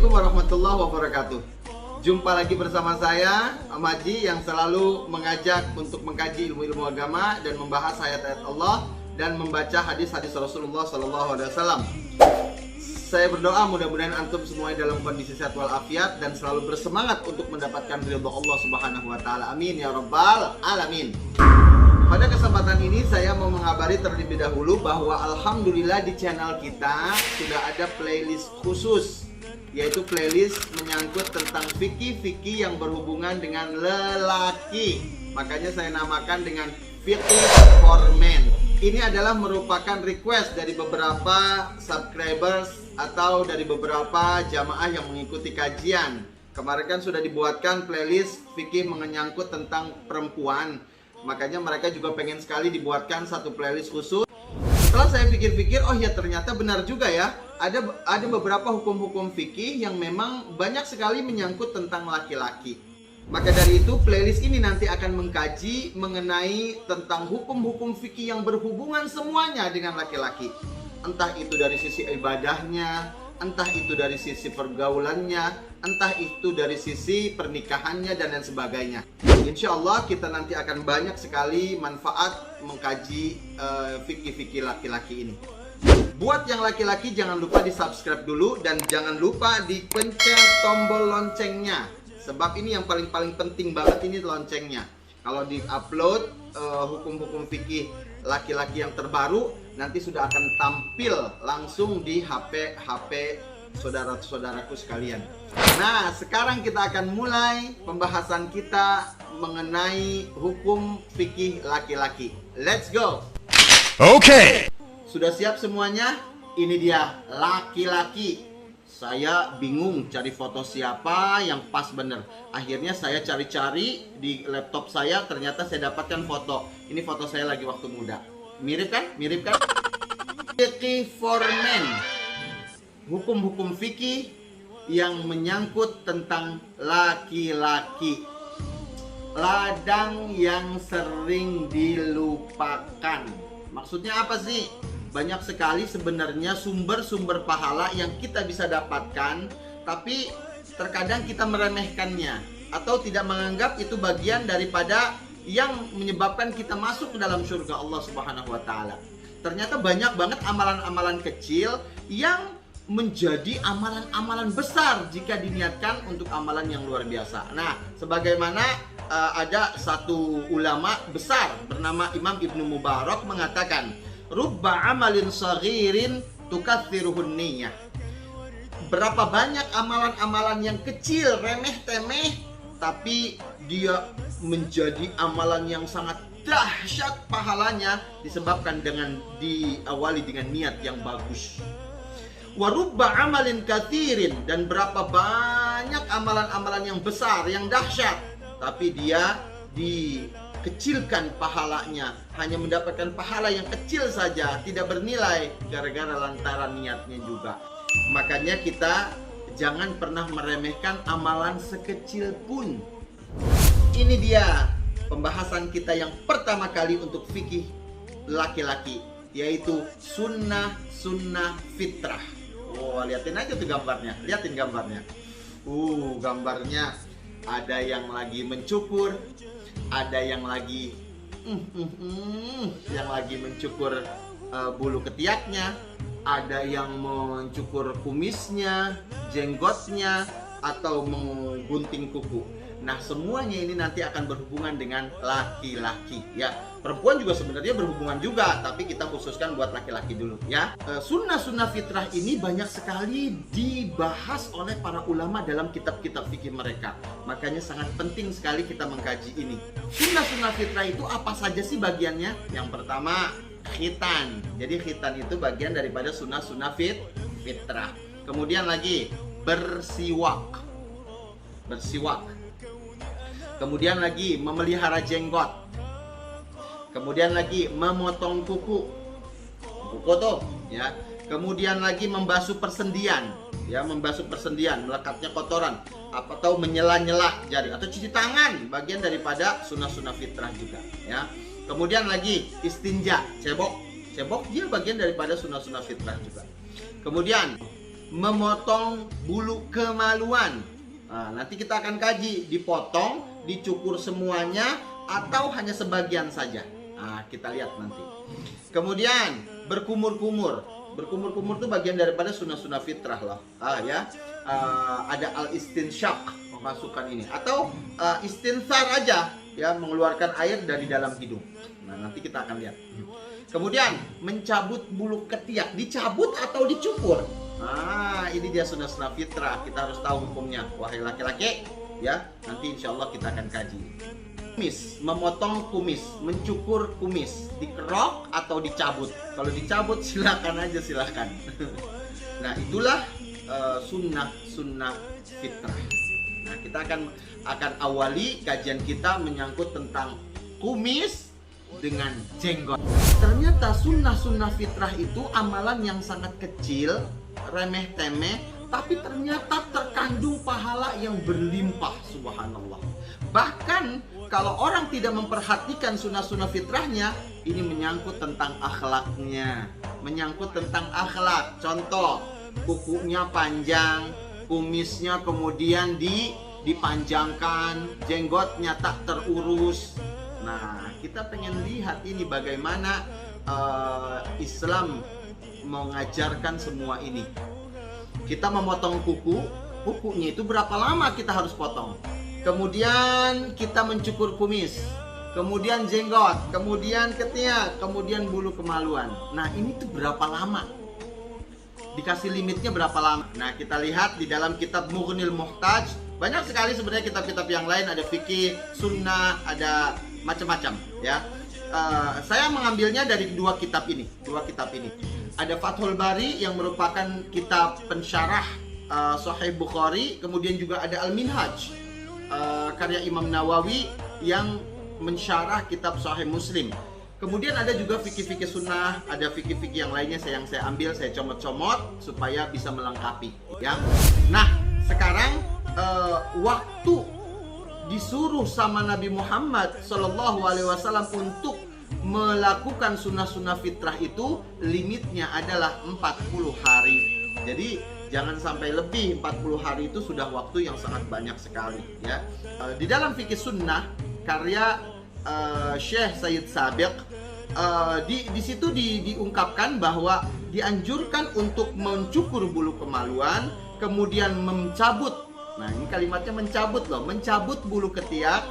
Assalamualaikum warahmatullahi wabarakatuh. Jumpa lagi bersama saya, Haji, yang selalu mengajak untuk mengkaji ilmu-ilmu agama dan membahas ayat-ayat Allah dan membaca hadis-hadis Rasulullah SAW. Saya berdoa mudah-mudahan antum semuanya dalam kondisi sehat walafiat dan selalu bersemangat untuk mendapatkan ridha Allah Subhanahu wa taala. Amin ya rabbal alamin. Pada kesempatan ini saya mau mengabari terlebih dahulu bahwa alhamdulillah di channel kita sudah ada playlist khusus, yaitu playlist menyangkut tentang fikih-fikih yang berhubungan dengan lelaki. Makanya saya namakan dengan Fikih for Men. Ini adalah merupakan request dari beberapa subscribers atau dari beberapa jamaah yang mengikuti kajian. Kemarin kan sudah dibuatkan playlist fikih menyangkut tentang perempuan. Makanya mereka juga pengen sekali dibuatkan satu playlist khusus. Setelah saya pikir-pikir, oh ya ternyata benar juga ya. Ada beberapa hukum-hukum fikih yang memang banyak sekali menyangkut tentang laki-laki. Maka dari itu playlist ini nanti akan mengkaji mengenai tentang hukum-hukum fikih yang berhubungan semuanya dengan laki-laki. Entah itu dari sisi ibadahnya, entah itu dari sisi pergaulannya, entah itu dari sisi pernikahannya dan lain sebagainya. Insya Allah kita nanti akan banyak sekali manfaat mengkaji fikih-fikih laki-laki ini. Buat yang laki-laki jangan lupa di subscribe dulu dan jangan lupa dipencet tombol loncengnya. Sebab ini yang paling penting banget, ini loncengnya. Kalau di-upload hukum-hukum fikih laki-laki yang terbaru, nanti sudah akan tampil langsung di HP saudara-saudaraku sekalian. Nah, sekarang kita akan mulai pembahasan kita mengenai hukum fikih laki-laki. Let's go. Oke. Sudah siap semuanya? Ini dia laki-laki. Saya bingung cari foto siapa yang pas bener. Akhirnya saya cari-cari di laptop saya, ternyata saya dapatkan foto. Ini foto saya lagi waktu muda. Mirip kan? Mirip kan? Fikih for Men. Hukum-hukum fikih yang menyangkut tentang laki-laki. Ladang yang sering dilupakan. Maksudnya apa sih? Banyak sekali sebenarnya sumber-sumber pahala yang kita bisa dapatkan, tapi terkadang kita meremehkannya atau tidak menganggap itu bagian daripada yang menyebabkan kita masuk ke dalam surga Allah Subhanahu wa taala. Ternyata banyak banget amalan-amalan kecil yang menjadi amalan-amalan besar jika diniatkan untuk amalan yang luar biasa. Nah, sebagaimana ada satu ulama besar bernama Imam Ibnu Mubarak mengatakan, rubba amalin saghirin tukatsiruhun niyah. Berapa banyak amalan-amalan yang kecil, remeh-temeh, tapi dia menjadi amalan yang sangat dahsyat pahalanya disebabkan dengan diawali dengan niat yang bagus. Wa rubba amalin katsirin, dan berapa banyak amalan-amalan yang besar, yang dahsyat, tapi dia dikecilkan pahalanya, hanya mendapatkan pahala yang kecil saja, tidak bernilai gara-gara lantaran niatnya juga. Makanya kita jangan pernah meremehkan amalan sekecil pun. Ini dia pembahasan kita yang pertama kali untuk fikih laki-laki, yaitu sunnah fitrah. Oh, liatin aja tuh gambarnya, liatin gambarnya. Gambarnya ada yang lagi mencukur, ada yang lagi mencukur bulu ketiaknya, ada yang mencukur kumisnya, jenggotnya, atau menggunting kuku. Nah, semuanya ini nanti akan berhubungan dengan laki-laki ya. Perempuan juga sebenarnya berhubungan juga, tapi kita khususkan buat laki-laki dulu ya. Sunnah-sunnah fitrah ini banyak sekali dibahas oleh para ulama dalam kitab-kitab fikih mereka. Makanya sangat penting sekali kita mengkaji ini. Sunnah-sunnah fitrah itu apa saja sih bagiannya? Yang pertama, khitan. Jadi khitan itu bagian daripada sunnah-sunnah fitrah. Kemudian lagi bersiwak. Kemudian lagi memelihara jenggot. Kemudian lagi memotong kuku tuh ya. Kemudian lagi membasuh persendian ya, melekatnya kotoran, atau menyela-nyela jari, atau cuci tangan, bagian daripada sunnah-sunnah fitrah juga ya. Kemudian lagi istinja, cebok dia bagian daripada sunnah-sunnah fitrah juga. Kemudian memotong bulu kemaluan. Nah, nanti kita akan kaji, dipotong, dicukur semuanya atau hanya sebagian saja. Nah, kita lihat nanti. Kemudian berkumur-kumur. Berkumur-kumur itu bagian daripada sunnah-sunnah fitrah lah. Ada al-istinsyaq, memasukkan ini, atau istinsar aja, ya, mengeluarkan air dari dalam hidung. Nah, nanti kita akan lihat. Kemudian mencabut bulu ketiak, dicabut atau dicukur. Nah, ini dia sunnah-sunnah fitrah. Kita harus tahu hukumnya, wahai laki-laki, ya. Nanti insya Allah kita akan kaji. Kumis, memotong kumis, mencukur kumis, dikerok atau dicabut. Kalau dicabut silakan aja, silakan. Nah, itulah sunnah fitrah. Nah, kita akan awali kajian kita menyangkut tentang kumis dengan jenggot. Ternyata sunnah fitrah itu amalan yang sangat kecil, remeh-temeh, tapi ternyata terkandung pahala yang berlimpah, subhanallah. Bahkan kalau orang tidak memperhatikan sunnah fitrahnya, ini menyangkut tentang akhlaknya, menyangkut tentang akhlak. Contoh, kukunya panjang, kumisnya kemudian dipanjangkan, jenggotnya tak terurus. Nah, kita pengen lihat ini bagaimana Islam mengajarkan semua ini. Kita memotong kukunya itu berapa lama kita harus potong. Kemudian kita mencukur kumis, kemudian jenggot, kemudian ketiak, kemudian bulu kemaluan. Nah, ini tuh berapa lama? Dikasih limitnya berapa lama? Nah, kita lihat di dalam kitab Mughnil Muhtaj. Banyak sekali sebenarnya kitab-kitab yang lain, ada fikih, sunnah, ada macam-macam, ya. Saya mengambilnya dari dua kitab ini. Ada Fathul Bari yang merupakan kitab pensyarah Sahih Bukhari, kemudian juga ada Al-Minhaj, karya Imam Nawawi yang mensyarah kitab Sahih Muslim. Kemudian ada juga fikih-fikih sunnah, ada fikih-fikih yang lainnya yang saya ambil, saya comot-comot supaya bisa melengkapi, ya. Nah, sekarang waktu disuruh sama Nabi Muhammad SAW untuk melakukan sunnah fitrah itu, limitnya adalah 40 hari. Jadi jangan sampai lebih. 40 hari itu sudah waktu yang sangat banyak sekali, ya. Di dalam fikih sunnah karya Syekh Sayyid Sabiq, di situ diungkapkan bahwa dianjurkan untuk mencukur bulu kemaluan, kemudian mencabut. Nah, ini kalimatnya mencabut loh, mencabut bulu ketiak,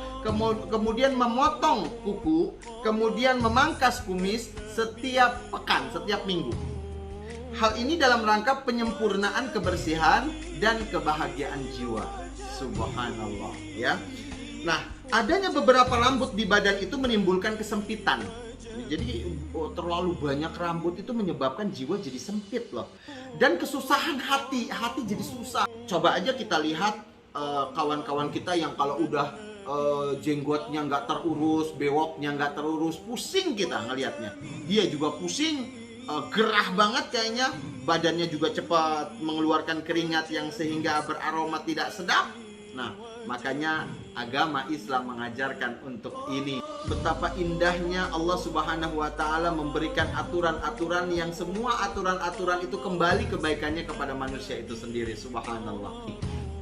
kemudian memotong kuku, kemudian memangkas kumis setiap pekan, setiap minggu. Hal ini dalam rangka penyempurnaan kebersihan dan kebahagiaan jiwa. Subhanallah, ya. Nah, adanya beberapa rambut di badan itu menimbulkan kesempitan. Jadi terlalu banyak rambut itu menyebabkan jiwa jadi sempit loh. Dan kesusahan hati jadi susah. Coba aja kita lihat kawan-kawan kita yang kalau udah jenggotnya nggak terurus, bewoknya nggak terurus, pusing kita ngelihatnya. Dia juga pusing, gerah banget kayaknya, badannya juga cepat mengeluarkan keringat yang sehingga beraroma tidak sedap. Nah, makanya agama Islam mengajarkan untuk ini. Betapa indahnya Allah Subhanahu wa Ta'ala memberikan aturan-aturan yang semua aturan-aturan itu kembali kebaikannya kepada manusia itu sendiri. Subhanallah.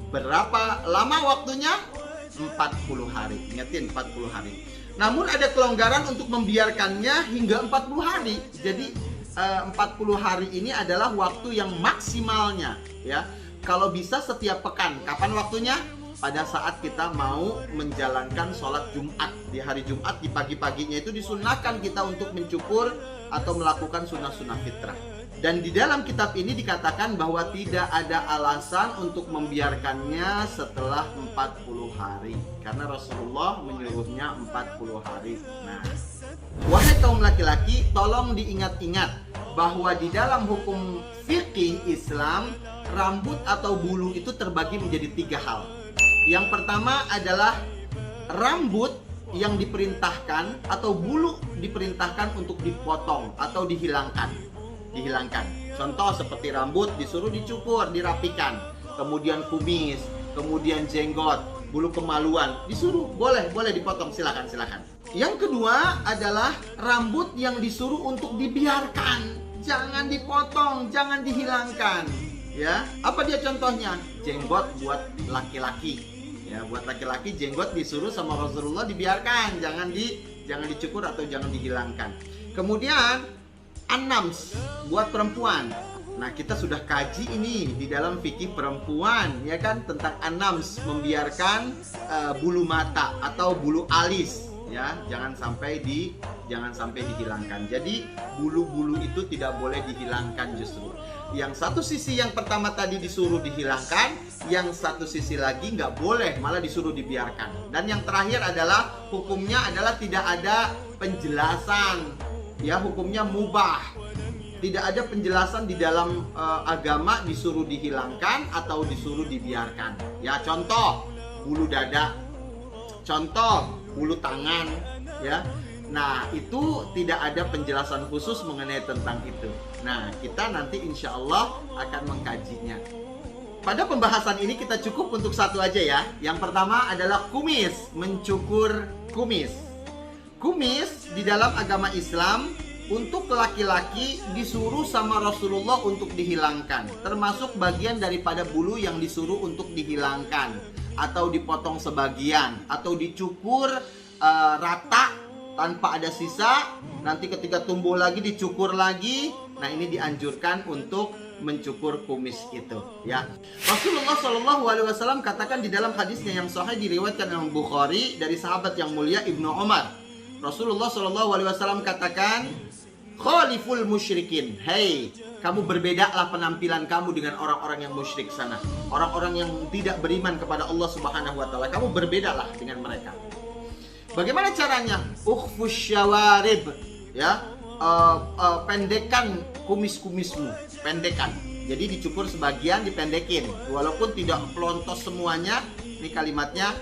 Berapa lama waktunya? 40 hari. Ingatin, 40 hari. Namun ada kelonggaran untuk membiarkannya hingga 40 hari. Jadi 40 hari ini adalah waktu yang maksimalnya, ya. Kalau bisa setiap pekan. Kapan waktunya? Pada saat kita mau menjalankan sholat Jumat. Di hari Jumat, di pagi-paginya itu disunnahkan kita untuk mencukur atau melakukan sunnah-sunnah fitrah. Dan di dalam kitab ini dikatakan bahwa tidak ada alasan untuk membiarkannya setelah 40 hari. Karena Rasulullah menyuruhnya 40 hari. Nah, wahai kaum laki-laki, tolong diingat-ingat bahwa di dalam hukum fikih Islam, rambut atau bulu itu terbagi menjadi 3 hal. Yang pertama adalah rambut yang diperintahkan atau bulu diperintahkan untuk dipotong atau dihilangkan. Contoh seperti rambut disuruh dicukur, dirapikan. Kemudian kumis, kemudian jenggot, bulu kemaluan disuruh boleh dipotong, silakan. Yang kedua adalah rambut yang disuruh untuk dibiarkan, jangan dipotong, jangan dihilangkan. Ya, apa dia contohnya? Jenggot buat laki-laki. Ya, buat laki-laki jenggot disuruh sama Rasulullah dibiarkan, jangan dicukur atau jangan dihilangkan. Kemudian anams buat perempuan. Nah, kita sudah kaji ini di dalam fikih perempuan, ya kan, tentang anams, membiarkan bulu mata atau bulu alis, ya, jangan sampai dihilangkan. Jadi bulu-bulu itu tidak boleh dihilangkan justru. Yang satu sisi yang pertama tadi disuruh dihilangkan, yang satu sisi lagi nggak boleh, malah disuruh dibiarkan. Dan yang terakhir adalah hukumnya adalah tidak ada penjelasan, ya, hukumnya mubah. Tidak ada penjelasan di dalam agama disuruh dihilangkan atau disuruh dibiarkan. Ya, contoh bulu dada, contoh bulu tangan, ya. Nah, itu tidak ada penjelasan khusus mengenai tentang itu. Nah, kita nanti insya Allah akan mengkajinya. Pada pembahasan ini kita cukup untuk satu aja ya. Yang pertama adalah kumis, mencukur kumis. Kumis di dalam agama Islam untuk laki-laki disuruh sama Rasulullah untuk dihilangkan, termasuk bagian daripada bulu yang disuruh untuk dihilangkan, atau dipotong sebagian, atau dicukur rata tanpa ada sisa. Nanti ketika tumbuh lagi dicukur lagi. Nah, ini dianjurkan untuk mencukur kumis itu, ya. Rasulullah SAW katakan di dalam hadisnya yang sahih diriwayatkan oleh Bukhari dari sahabat yang mulia Ibnu Umar. Rasulullah SAW katakan, khaliful musyrikin. Hei, kamu berbedalah penampilan kamu dengan orang-orang yang musyrik sana, orang-orang yang tidak beriman kepada Allah Subhanahu wa taala. Kamu berbedalah dengan mereka. Bagaimana caranya? Ukhfus syawarib, ya. Pendekkan kumis-kumismu, pendekkan. Jadi dicukur sebagian, dipendekin, walaupun tidak pelontos semuanya. Ini kalimatnya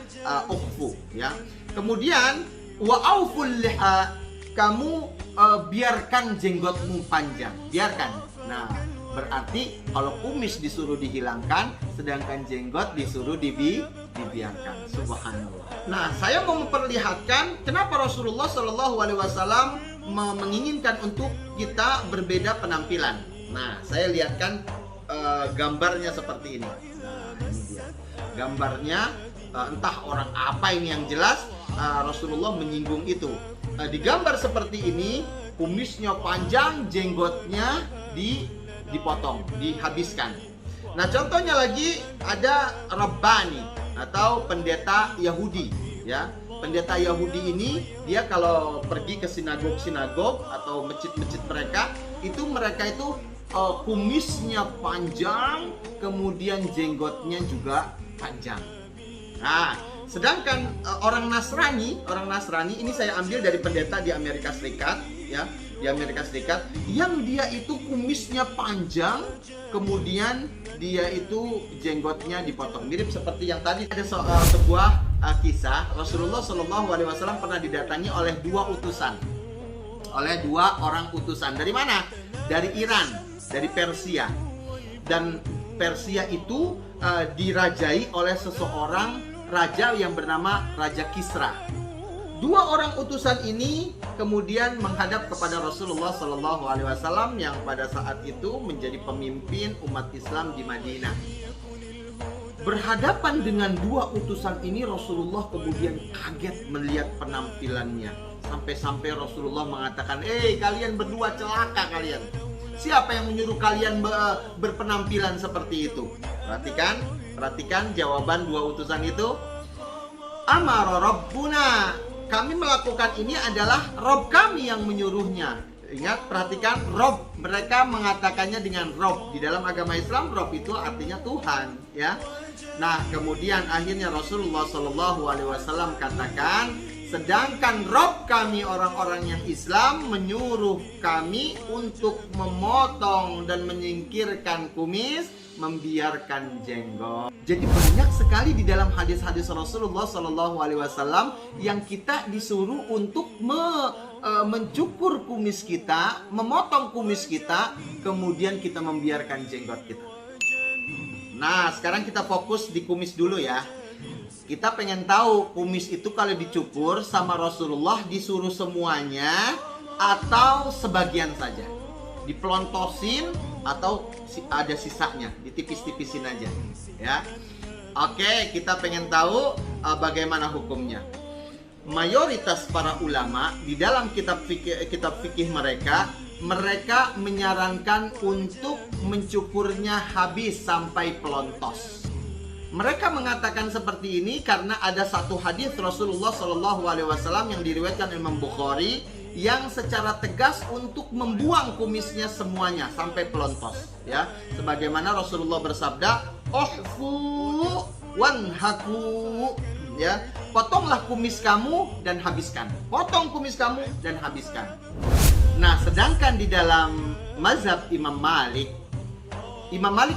ukhfu, ya. Kemudian wa auful liha, kamu biarkan jenggotmu panjang, biarkan. Nah, berarti kalau kumis disuruh dihilangkan, sedangkan jenggot disuruh dibiarkan. Subhanallah. Nah, saya mau memperlihatkan kenapa Rasulullah SAW menginginkan untuk kita berbeda penampilan. Nah, saya lihatkan gambarnya seperti ini. Nah, ini dia gambarnya. Entah orang apa ini yang jelas, Rasulullah menyinggung itu. Di gambar seperti ini, kumisnya panjang, jenggotnya dipotong, dihabiskan. Nah, contohnya lagi ada Rabbani atau pendeta Yahudi, ya. Pendeta Yahudi ini dia kalau pergi ke sinagog atau masjid-masjid mereka itu kumisnya panjang, kemudian jenggotnya juga panjang. Nah, sedangkan orang Nasrani ini saya ambil dari pendeta di Amerika Serikat, ya, di Amerika Serikat, yang dia itu kumisnya panjang, kemudian dia itu jenggotnya dipotong, mirip seperti yang tadi. Ada sebuah kisah Rasulullah SAW pernah didatangi oleh dua orang utusan. Dari mana? Dari Iran, dari Persia. Dan Persia itu dirajai oleh seseorang raja yang bernama Raja Kisra. Dua orang utusan ini kemudian menghadap kepada Rasulullah SAW yang pada saat itu menjadi pemimpin umat Islam di Madinah. Berhadapan dengan dua utusan ini, Rasulullah kemudian kaget melihat penampilannya. Sampai-sampai Rasulullah mengatakan, kalian berdua celaka kalian. Siapa yang menyuruh kalian berpenampilan seperti itu? Perhatikan jawaban dua utusan itu. Amara Rabbuna, kami melakukan ini adalah Rabb kami yang menyuruhnya. Ingat, perhatikan, Rabb, mereka mengatakannya dengan Rabb. Di dalam agama Islam, Rabb itu artinya Tuhan, ya. Nah, kemudian akhirnya Rasulullah SAW katakan, sedangkan Rabb kami orang-orang yang Islam menyuruh kami untuk memotong dan menyingkirkan kumis, membiarkan jenggot. Jadi banyak sekali di dalam hadis-hadis Rasulullah SAW yang kita disuruh untuk mencukur kumis kita, memotong kumis kita, kemudian kita membiarkan jenggot kita. Nah, sekarang kita fokus di kumis dulu ya. Kita pengen tahu kumis itu kalau dicukur sama Rasulullah disuruh semuanya atau sebagian saja. Dipelontosin, atau ada sisanya, ditipis-tipisin aja ya. Oke, kita pengen tahu bagaimana hukumnya. Mayoritas para ulama di dalam kitab fikih mereka menyarankan untuk mencukurnya habis sampai pelontos. Mereka mengatakan seperti ini karena ada satu hadis Rasulullah SAW yang diriwayatkan Imam Bukhari yang secara tegas untuk membuang kumisnya semuanya sampai pelontos ya. Sebagaimana Rasulullah bersabda, "Uhfu wanhaku." Ya, potonglah kumis kamu dan habiskan. Potong kumis kamu dan habiskan. Nah, sedangkan di dalam mazhab Imam Malik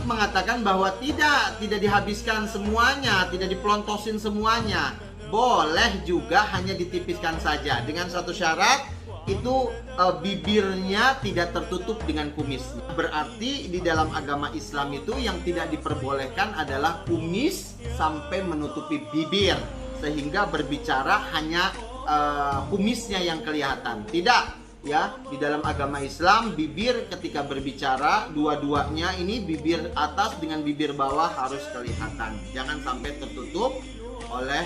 mengatakan bahwa tidak dihabiskan semuanya, tidak dipelontosin semuanya. Boleh juga hanya ditipiskan saja dengan satu syarat, itu bibirnya tidak tertutup dengan kumisnya. Berarti di dalam agama Islam itu yang tidak diperbolehkan adalah kumis sampai menutupi bibir, sehingga berbicara hanya kumisnya yang kelihatan. Tidak. Ya, di dalam agama Islam bibir ketika berbicara dua-duanya ini, bibir atas dengan bibir bawah harus kelihatan. Jangan sampai tertutup oleh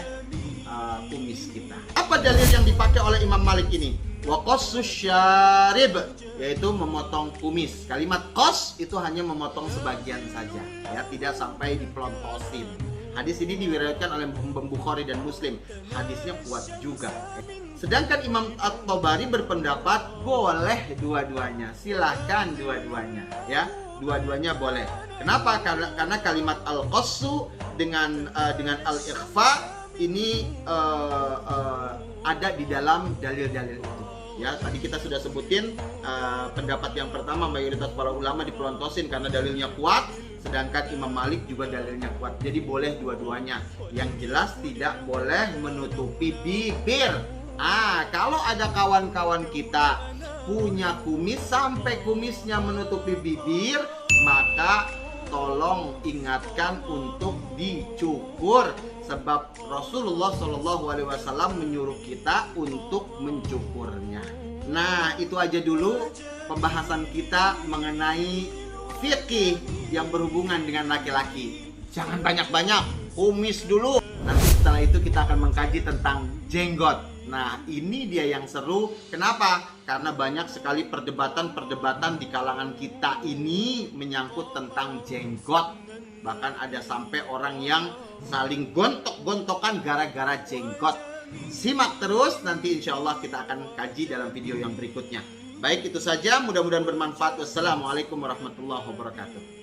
kumis kita. Apa dalil yang dipakai oleh Imam Malik ini? Wa qassus syarib, yaitu memotong kumis. Kalimat qas itu hanya memotong sebagian saja, ya, tidak sampai dipelontosin. Hadis ini diriwayatkan oleh Bukhari dan Muslim. Hadisnya kuat juga. Sedangkan Imam At-Tabari berpendapat boleh dua-duanya. Silahkan dua-duanya, ya. Dua-duanya boleh. Kenapa? Karena kalimat al-qassu dengan al-ikhfa ini ada di dalam dalil-dalil itu. Ya, tadi kita sudah sebutin pendapat yang pertama, mayoritas para ulama dipelontosin karena dalilnya kuat. Sedangkan Imam Malik juga dalilnya kuat. Jadi boleh dua-duanya. Yang jelas tidak boleh menutupi bibir. Kalau ada kawan-kawan kita punya kumis sampai kumisnya menutupi bibir, maka tolong ingatkan untuk dicukur. Sebab Rasulullah SAW menyuruh kita untuk mencukurnya. Nah, itu aja dulu pembahasan kita mengenai fikih yang berhubungan dengan laki-laki. Jangan banyak-banyak, kumis dulu. Nanti setelah itu kita akan mengkaji tentang jenggot. Nah, ini dia yang seru. Kenapa? Karena banyak sekali perdebatan di kalangan kita ini menyangkut tentang jenggot. Bahkan ada sampai orang yang saling gontok-gontokan gara-gara jenggot. Simak terus, nanti insya Allah kita akan kaji dalam video yang berikutnya. Baik, itu saja, mudah-mudahan bermanfaat. Wassalamualaikum warahmatullahi wabarakatuh.